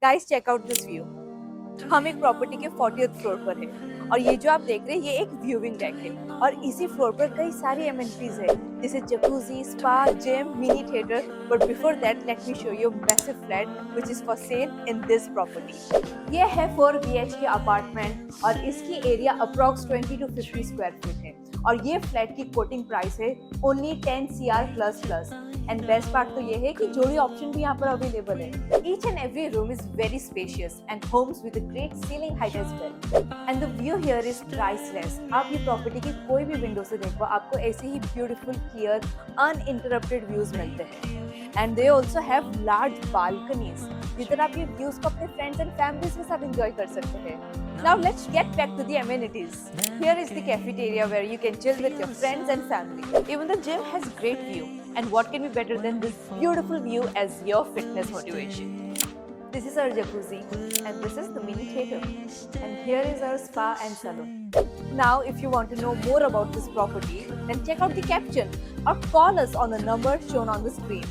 Guys check out this view. हम एक property के 40th फ्लोर पर हैं और ये जो आप देख रहे हैं ये एक व्यूइंग डेक है और इसी फ्लोर पर कई सारी एमिनिटीज है जैसे jacuzzi, spa, gym, mini theatre. But before that let me show you massive flat which is for sale in this property. ये है 4 BHK अपार्टमेंट और इसकी area approx 20 to 50 square feet है और ये फ्लैट की कोटिंग प्राइस है only 10 CR plus plus. And best part तो ये है कि जोड़ी ऑप्शन भी यहाँ पर अवेलेबल है। Each and every room is very spacious and homes with a great ceiling height as well and the view here is priceless. आप ये प्रॉपर्टी की कोई भी विंडो से देखो आपको ऐसे ही ब्यूटीफुल क्लियर अनइंटरप्टेड व्यूज मिलते हैं। And they also have large balconies जिधर आप ये व्यूज को अपने फ्रेंड्स एंड फैमिलीज के साथ एंजॉय कर सकते हैं। Now let's get back to the amenities. Here is the cafeteria where you can chill with your friends and family. Even the gym has great view. And what can be better than this beautiful view as your fitness motivation? This is our jacuzzi and this is the mini theater. And here is our spa and salon. Now if you want to know more about this property, then check out the caption or call us on the number shown on the screen.